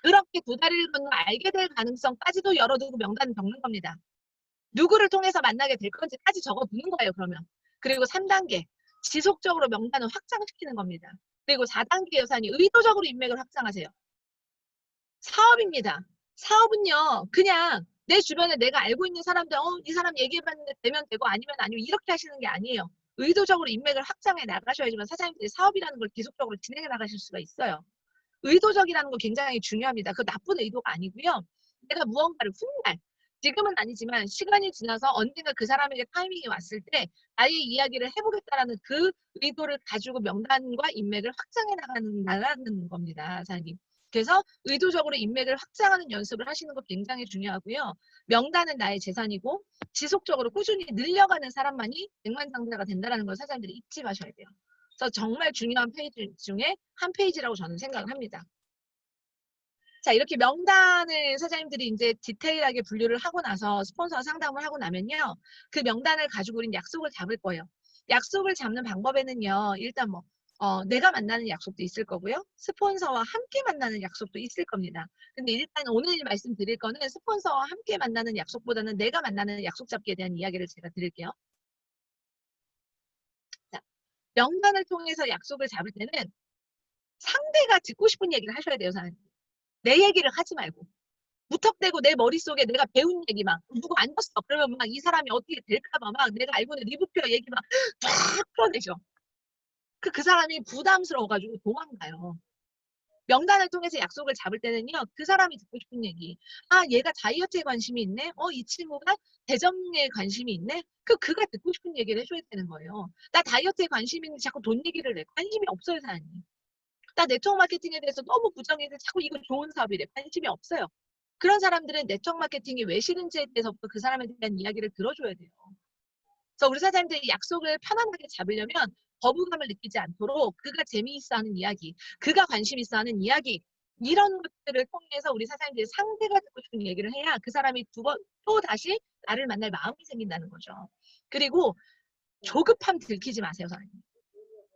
그렇게 두 다리를 건너 알게 될 가능성까지도 열어두고 명단을 적는 겁니다. 누구를 통해서 만나게 될 건지까지 적어두는 거예요, 그러면. 그리고 3단계. 지속적으로 명단을 확장시키는 겁니다. 그리고 4단계 여사님 의도적으로 인맥을 확장하세요. 사업입니다. 사업은요, 그냥 내 주변에 내가 알고 있는 사람들, 이 사람 얘기해봤는데 되면 되고 아니면 아니면 이렇게 하시는 게 아니에요. 의도적으로 인맥을 확장해 나가셔야지만 사장님들이 사업이라는 걸 지속적으로 진행해 나가실 수가 있어요. 의도적이라는 거 굉장히 중요합니다. 그 나쁜 의도가 아니고요. 내가 무언가를 훗날, 지금은 아니지만 시간이 지나서 언젠가 그 사람에게 타이밍이 왔을 때 나의 이야기를 해보겠다라는 그 의도를 가지고 명단과 인맥을 확장해 나가는 겁니다, 사장님. 그래서 의도적으로 인맥을 확장하는 연습을 하시는 거 굉장히 중요하고요. 명단은 나의 재산이고 지속적으로 꾸준히 늘려가는 사람만이 백만장자가 된다는 걸 사장님들이 잊지 마셔야 돼요. 그래서 정말 중요한 페이지 중에 한 페이지라고 저는 생각을 합니다. 자, 이렇게 명단을 사장님들이 이제 디테일하게 분류를 하고 나서 스폰서 상담을 하고 나면요. 그 명단을 가지고 우린 약속을 잡을 거예요. 약속을 잡는 방법에는요. 일단 내가 만나는 약속도 있을 거고요. 스폰서와 함께 만나는 약속도 있을 겁니다. 근데 일단 오늘 말씀드릴 거는 스폰서와 함께 만나는 약속보다는 내가 만나는 약속 잡기에 대한 이야기를 제가 드릴게요. 자, 명단을 통해서 약속을 잡을 때는 상대가 듣고 싶은 얘기를 하셔야 돼요, 사장님. 내 얘기를 하지 말고. 무턱대고 내 머릿속에 내가 배운 얘기 막 누구 안 줬어. 그러면 막 이 사람이 어떻게 될까 봐 막 내가 알고 있는 리뷰표 얘기 막 쫙 풀어내죠. 그 사람이 부담스러워가지고 도망가요. 명단을 통해서 약속을 잡을 때는요, 그 사람이 듣고 싶은 얘기. 아, 얘가 다이어트에 관심이 있네? 이 친구가 대점에 관심이 있네? 그가 듣고 싶은 얘기를 해줘야 되는 거예요. 나 다이어트에 관심이 있는데 자꾸 돈 얘기를 해. 관심이 없어요, 사장님. 나 네트워크 마케팅에 대해서 너무 부정해서 자꾸 이거 좋은 사업이래. 관심이 없어요. 그런 사람들은 네트워크 마케팅이 왜 싫은지에 대해서부터 그 사람에 대한 이야기를 들어줘야 돼요. 그래서 우리 사장님들이 약속을 편안하게 잡으려면 거부감을 느끼지 않도록 그가 재미있어 하는 이야기, 그가 관심 있어 하는 이야기, 이런 것들을 통해서 우리 사장님들이 상대가 듣고 싶은 얘기를 해야 그 사람이 또 다시 나를 만날 마음이 생긴다는 거죠. 그리고 조급함 들키지 마세요, 사장님.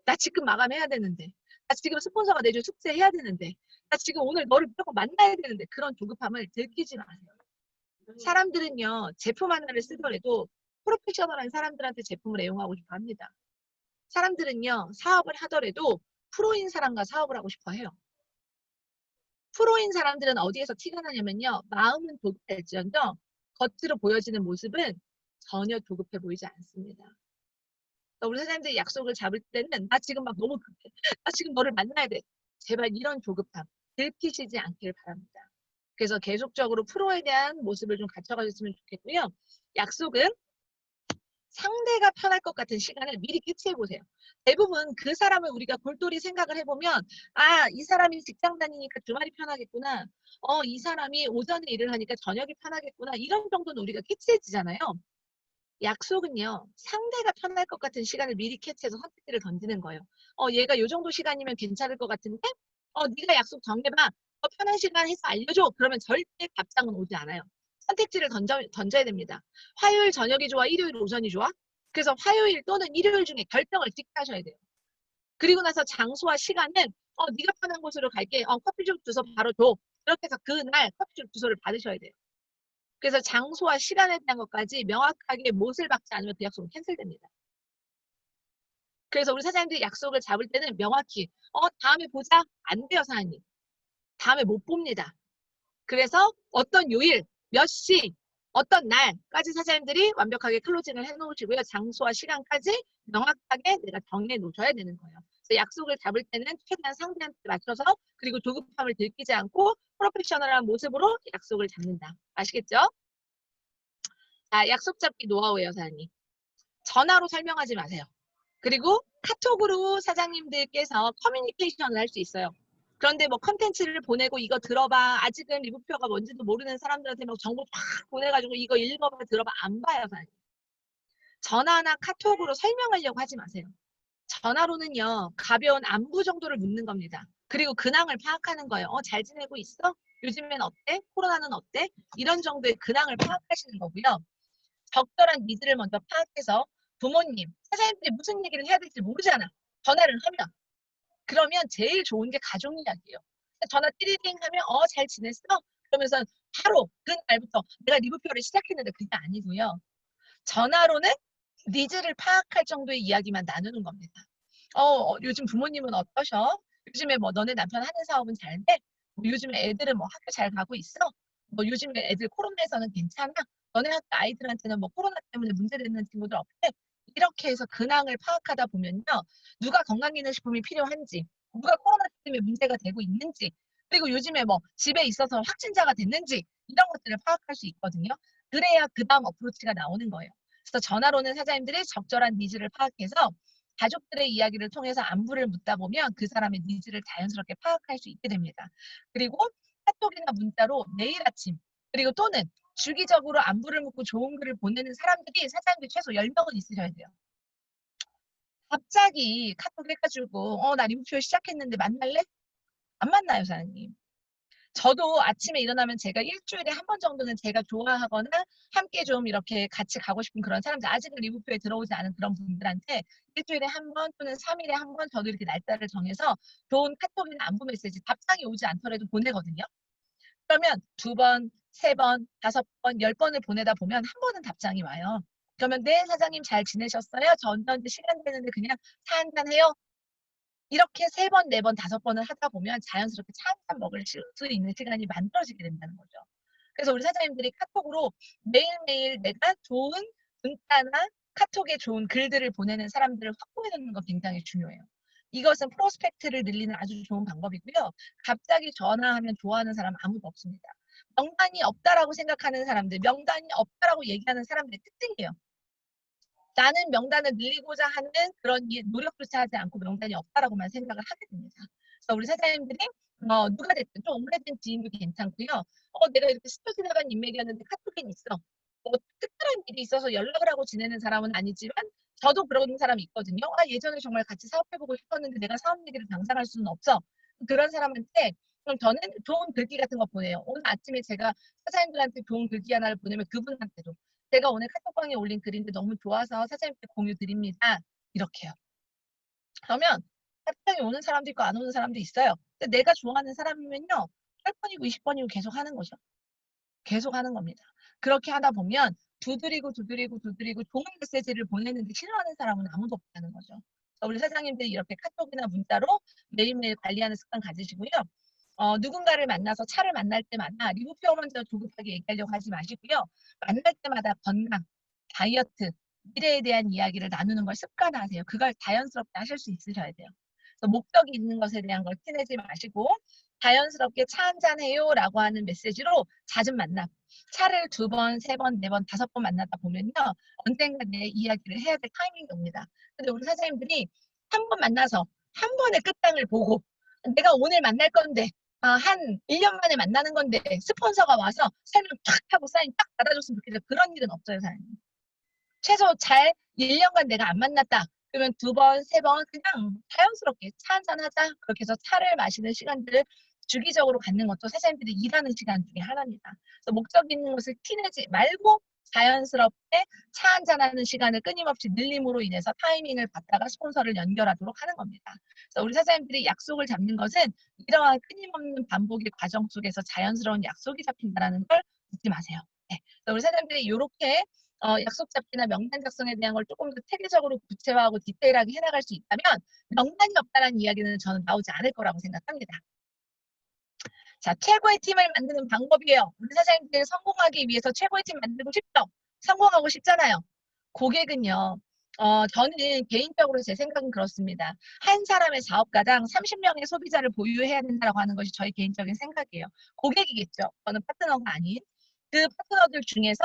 나 지금 마감해야 되는데. 나 지금 스폰서가 내준 숙제 해야 되는데. 나 지금 오늘 너를 무조건 만나야 되는데. 그런 조급함을 들키지 마세요. 사람들은요, 제품 하나를 쓰더라도 프로페셔널한 사람들한테 제품을 애용하고 싶어 합니다. 사람들은요, 사업을 하더라도 프로인 사람과 사업을 하고 싶어 해요. 프로인 사람들은 어디에서 티가 나냐면요, 마음은 도급할지언정 겉으로 보여지는 모습은 전혀 도급해 보이지 않습니다. 우리 사장님들이 약속을 잡을 때는 나 지금 막 너무 급해. 나 지금 너를 만나야 돼. 제발 이런 조급함 들키시지 않길 바랍니다. 그래서 계속적으로 프로에 대한 모습을 좀 갖춰가셨으면 좋겠고요. 약속은 상대가 편할 것 같은 시간을 미리 캐치해 보세요. 대부분 그 사람을 우리가 골똘히 생각을 해보면 이 사람이 직장 다니니까 주말이 편하겠구나. 이 사람이 오전에 일을 하니까 저녁이 편하겠구나. 이런 정도는 우리가 캐치해지잖아요. 약속은요. 상대가 편할 것 같은 시간을 미리 캐치해서 선택지를 던지는 거예요. 얘가 요 정도 시간이면 괜찮을 것 같은데 네가 약속 정해봐. 편한 시간 해서 알려줘. 그러면 절대 답장은 오지 않아요. 선택지를 던져야 됩니다. 화요일 저녁이 좋아? 일요일 오전이 좋아? 그래서 화요일 또는 일요일 중에 결정을 직게 하셔야 돼요. 그리고 나서 장소와 시간은 네가 편한 곳으로 갈게. 커피숍 주소 바로 줘. 그렇게 해서 그날 커피숍 주소를 받으셔야 돼요. 그래서 장소와 시간에 대한 것까지 명확하게 못을 박지 않으면 그 약속은 캔슬됩니다. 그래서 우리 사장님들이 약속을 잡을 때는 명확히 다음에 보자. 안 돼요, 사장님. 다음에 못 봅니다. 그래서 어떤 요일, 몇 시, 어떤 날까지 사장님들이 완벽하게 클로징을 해놓으시고요. 장소와 시간까지 명확하게 내가 정해 놓으셔야 되는 거예요. 그래서 약속을 잡을 때는 최대한 상대한테 맞춰서 그리고 조급함을 들키지 않고 프로페셔널한 모습으로 약속을 잡는다. 아시겠죠? 자, 약속 잡기 노하우예요, 사장님. 전화로 설명하지 마세요. 그리고 카톡으로 사장님들께서 커뮤니케이션을 할 수 있어요. 그런데 뭐 컨텐츠를 보내고 이거 들어봐. 아직은 리뷰표가 뭔지도 모르는 사람들한테 막 정보 팍 보내가지고 이거 읽어봐, 들어봐. 안 봐요, 사장님. 전화나 카톡으로 설명하려고 하지 마세요. 전화로는요, 가벼운 안부 정도를 묻는 겁니다. 그리고 근황을 파악하는 거예요. 잘 지내고 있어? 요즘엔 어때? 코로나는 어때? 이런 정도의 근황을 파악하시는 거고요. 적절한 니즈를 먼저 파악해서 부모님, 사장님들이 무슨 얘기를 해야 될지 모르잖아. 전화를 하면. 그러면 제일 좋은 게 가족 이야기예요. 전화 띠리링 하면 잘 지냈어? 그러면서 바로 그날부터 내가 리뷰표를 시작했는데 그게 아니고요. 전화로는 니즈를 파악할 정도의 이야기만 나누는 겁니다. 요즘 부모님은 어떠셔? 요즘에 뭐 너네 남편 하는 사업은 잘 돼? 뭐 요즘에 애들은 뭐 학교 잘 가고 있어? 뭐 요즘에 애들 코로나에서는 괜찮아? 너네 학교 아이들한테는 뭐 코로나 때문에 문제되는 친구들 없대? 이렇게 해서 근황을 파악하다 보면요. 누가 건강기능식품이 필요한지, 누가 코로나 때문에 문제가 되고 있는지, 그리고 요즘에 뭐 집에 있어서 확진자가 됐는지 이런 것들을 파악할 수 있거든요. 그래야 그 다음 어프로치가 나오는 거예요. 그래서 전화로는 사장님들이 적절한 니즈를 파악해서 가족들의 이야기를 통해서 안부를 묻다 보면 그 사람의 니즈를 자연스럽게 파악할 수 있게 됩니다. 그리고 카톡이나 문자로 매일 아침 그리고 또는 주기적으로 안부를 묻고 좋은 글을 보내는 사람들이 사장님들 최소 10명은 있으셔야 돼요. 갑자기 카톡 해가지고 나 리뷰표 시작했는데 만날래? 안 만나요, 사장님. 저도 아침에 일어나면 제가 일주일에 한 번 정도는 제가 좋아하거나 함께 좀 이렇게 같이 가고 싶은 그런 사람들, 아직은 리뷰표에 들어오지 않은 그런 분들한테 일주일에 한 번 또는 3일에 한 번 저도 이렇게 날짜를 정해서 좋은 카톡이나 안부 메시지, 답장이 오지 않더라도 보내거든요. 그러면 2번, 3번, 5번, 10번을 보내다 보면 한 번은 답장이 와요. 그러면 네, 사장님 잘 지내셨어요? 저 언제 시간 되는데 그냥 차 한잔 해요? 이렇게 3번, 4번, 5번을 하다 보면 자연스럽게 차 한 잔 먹을 수 있는 시간이 만들어지게 된다는 거죠. 그래서 우리 사장님들이 카톡으로 매일매일 내가 좋은 문자나 카톡에 좋은 글들을 보내는 사람들을 확보해 놓는 거 굉장히 중요해요. 이것은 프로스펙트를 늘리는 아주 좋은 방법이고요. 갑자기 전화하면 좋아하는 사람 아무도 없습니다. 명단이 없다라고 생각하는 사람들, 명단이 없다라고 얘기하는 사람들의 특징이에요. 나는 명단을 늘리고자 하는 그런 노력조차 하지 않고 명단이 없다라고만 생각을 하게 됩니다. 그래서 우리 사장님들이 누가 됐든 좀 오래된 지인도 괜찮고요. 내가 이렇게 스쳐 지나간 인맥이었는데 카톡엔 있어. 특별한 일이 있어서 연락을 하고 지내는 사람은 아니지만 저도 그런 사람이 있거든요. 예전에 정말 같이 사업해보고 싶었는데 내가 사업 얘기를 당상할 수는 없어. 그런 사람한테 그럼 저는 좋은 글귀 같은 거 보내요. 오늘 아침에 제가 사장님들한테 좋은 글귀 하나를 보내면 그분한테도 제가 오늘 카톡방에 올린 글인데 너무 좋아서 사장님께 공유 드립니다. 이렇게요. 그러면 카톡방에 오는 사람도 있고 안 오는 사람도 있어요. 근데 내가 좋아하는 사람이면요. 10번이고 20번이고 계속 하는 거죠. 계속 하는 겁니다. 그렇게 하다 보면 두드리고 좋은 메시지를 보내는데 싫어하는 사람은 아무도 없다는 거죠. 우리 사장님들이 이렇게 카톡이나 문자로 매일매일 관리하는 습관 가지시고요. 누군가를 만나서 차를 만날 때마다 리뷰표 먼저 조급하게 얘기하려고 하지 마시고요. 만날 때마다 건강, 다이어트, 미래에 대한 이야기를 나누는 걸 습관화하세요. 그걸 자연스럽게 하실 수 있으셔야 돼요. 그래서 목적이 있는 것에 대한 걸 티내지 마시고 자연스럽게 차 한잔 해요 라고 하는 메시지로 잦은 만남. 차를 2번, 3번, 4번, 5번 만나다 보면요. 언젠가 내 이야기를 해야 될 타이밍이 옵니다. 근데 우리 사장님들이 한 번 만나서 한 번의 끝장을 보고 내가 오늘 만날 건데 한 1년 만에 만나는 건데 스폰서가 와서 설명 탁 하고 사인 딱 받아줬으면 좋겠어요. 그런 일은 없어요, 사장님. 최소 잘 1년간 내가 안 만났다. 그러면 2번, 3번 그냥 자연스럽게 차 한잔 하자. 그렇게 해서 차를 마시는 시간들을 주기적으로 갖는 것도 사장님들이 일하는 시간 중에 하나입니다. 그래서 목적 있는 것을 티내지 말고 자연스럽게 차 한잔하는 시간을 끊임없이 늘림으로 인해서 타이밍을 받다가 스폰서를 연결하도록 하는 겁니다. 그래서 우리 사장님들이 약속을 잡는 것은 이러한 끊임없는 반복의 과정 속에서 자연스러운 약속이 잡힌다는 걸 잊지 마세요. 네. 우리 사장님들이 이렇게 약속 잡기나 명단 작성에 대한 걸 조금 더 체계적으로 구체화하고 디테일하게 해나갈 수 있다면 명단이 없다는 이야기는 저는 나오지 않을 거라고 생각합니다. 자, 최고의 팀을 만드는 방법이에요. 우리 사장님들 성공하기 위해서 최고의 팀 만들고 싶죠? 성공하고 싶잖아요. 고객은요. 저는 개인적으로 제 생각은 그렇습니다. 한 사람의 사업가당 30명의 소비자를 보유해야 된다고 하는 것이 저희 개인적인 생각이에요. 고객이겠죠. 저는 파트너가 아닌. 그 파트너들 중에서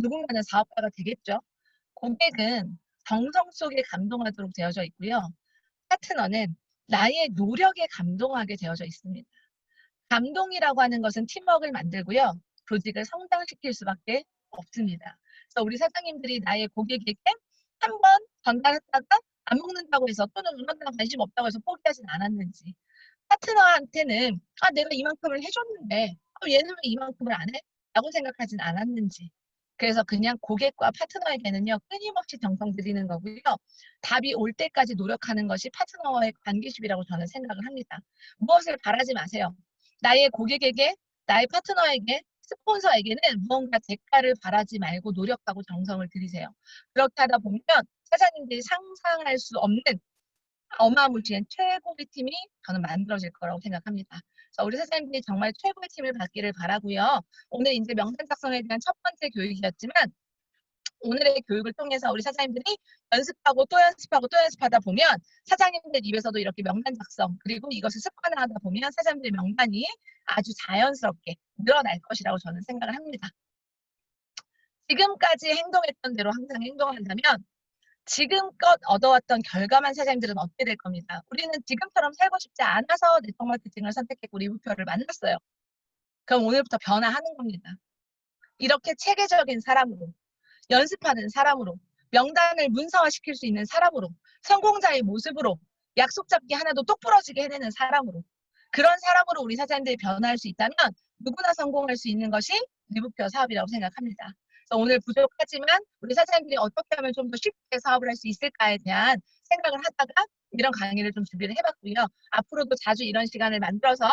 누군가는 사업가가 되겠죠. 고객은 정성 속에 감동하도록 되어져 있고요. 파트너는 나의 노력에 감동하게 되어져 있습니다. 감동이라고 하는 것은 팀워크를 만들고요. 조직을 성장시킬 수밖에 없습니다. 그래서 우리 사장님들이 나의 고객에게 한 번 전달했다가 안 먹는다고 해서 또는 음악에 관심 없다고 해서 포기하진 않았는지 파트너한테는 내가 이만큼을 해줬는데 얘는 왜 이만큼을 안 해? 라고 생각하진 않았는지 그래서 그냥 고객과 파트너에게는요 끊임없이 정성 들이는 거고요. 답이 올 때까지 노력하는 것이 파트너와의 관계십이라고 저는 생각을 합니다. 무엇을 바라지 마세요. 나의 고객에게, 나의 파트너에게, 스폰서에게는 무언가 대가를 바라지 말고 노력하고 정성을 들이세요. 그렇게 하다 보면 사장님들이 상상할 수 없는 어마무시한 최고의 팀이 저는 만들어질 거라고 생각합니다. 그래서 우리 사장님들이 정말 최고의 팀을 받기를 바라고요. 오늘 이제 명단 작성에 대한 첫 번째 교육이었지만 오늘의 교육을 통해서 우리 사장님들이 연습하고 또 연습하고 또 연습하다 보면 사장님들 입에서도 이렇게 명단 작성 그리고 이것을 습관화하다 보면 사장님들의 명단이 아주 자연스럽게 늘어날 것이라고 저는 생각을 합니다. 지금까지 행동했던 대로 항상 행동한다면 지금껏 얻어왔던 결과만 사장님들은 얻게 될 겁니다. 우리는 지금처럼 살고 싶지 않아서 네트워크 마케팅을 선택했고 리뷰표를 만났어요. 그럼 오늘부터 변화하는 겁니다. 이렇게 체계적인 사람으로 연습하는 사람으로 명단을 문서화시킬 수 있는 사람으로 성공자의 모습으로 약속 잡기 하나도 똑부러지게 해내는 사람으로 그런 사람으로 우리 사장님들이 변화할 수 있다면 누구나 성공할 수 있는 것이 리부표 사업이라고 생각합니다. 그래서 오늘 부족하지만 우리 사장님들이 어떻게 하면 좀 더 쉽게 사업을 할 수 있을까에 대한 생각을 하다가 이런 강의를 좀 준비를 해봤고요. 앞으로도 자주 이런 시간을 만들어서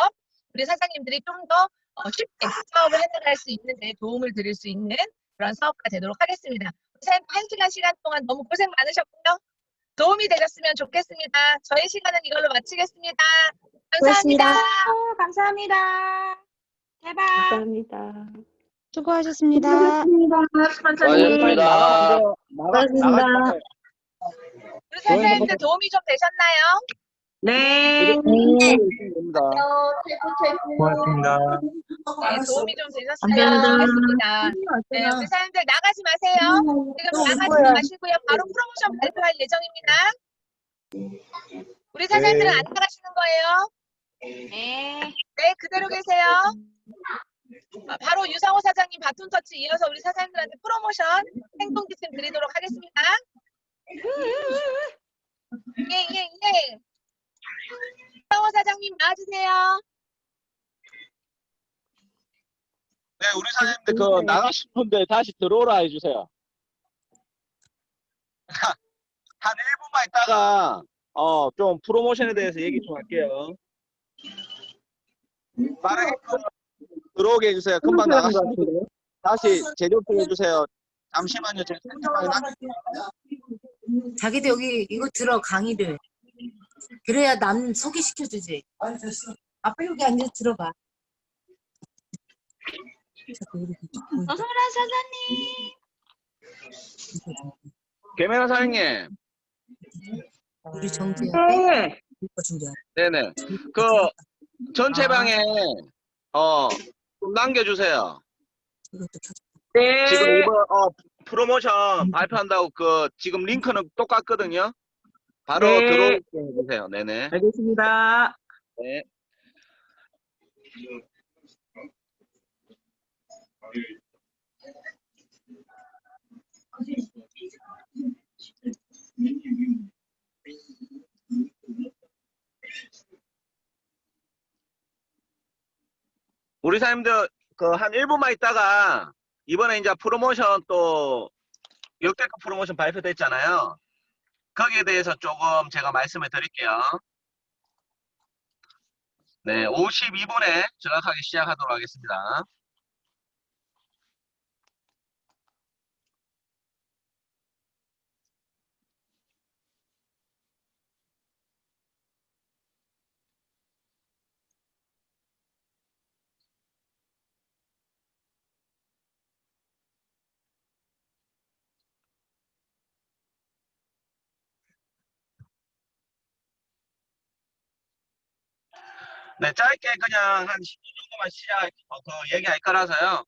우리 사장님들이 좀 더 쉽게 사업을 해나갈 수 있는 데 도움을 드릴 수 있는 그런 사업가 되도록 하겠습니다. 선생님, 1시간 시간 동안 너무 고생 많으셨고요. 도움이 되셨으면 좋겠습니다. 저희 시간은 이걸로 마치겠습니다. 감사합니다. 고맙습니다. 감사합니다. 대박. 감사합니다. 수고하셨습니다. 수고하셨습니다. 고맙습니다. 우리 선생님들 도움이 좀 되셨나요? 네. 고맙습니다. 네, 도움이 좀 되셨으면 감사합니다. 좋겠습니다. 네, 우리 사장님들 나가지 마세요. 지금 나가지 마시고요. 바로 프로모션 발표할 예정입니다. 우리 사장님들은 안 나가시는 거예요? 네. 네, 그대로 계세요. 바로 유상호 사장님 바톤 터치 이어서 우리 사장님들한테 프로모션 행동 지침 드리도록 하겠습니다. 예. 유상호 사장님 나와주세요. 네, 우리 사장님들 그 나가신 분들 다시 들어오라 해주세요. 한 1분만 있다가 좀 프로모션에 대해서 얘기 좀 할게요. 빠르게 들어오게 해주세요. 금방 나가신 분들 다시 재접근 해주세요. 잠시만요. 제가 편집하게 자기도 여기 이거 들어 강의를. 그래야 남 소개시켜주지. 앞에 여기 앉아 들어봐. 어서오라 사장님. 개면허 사장님. 우리 정지야. 네. 이거 준비해. 네네. 그 전체 방에 좀 남겨주세요. 이것도 켜줘. 네. 지금 이번 프로모션 발표한다고 그 지금 링크는 똑같거든요. 바로 네. 들어오게 해주세요. 네네. 알겠습니다. 네. 우리 사장님들 그 한 1분만 있다가 이번에 이제 프로모션 또 역대급 프로모션 발표됐잖아요. 거기에 대해서 조금 제가 말씀을 드릴게요. 네, 52분에 정확하게 시작하도록 하겠습니다. 네, 짧게 그냥 한 10분 정도만 얘기할 거라서요.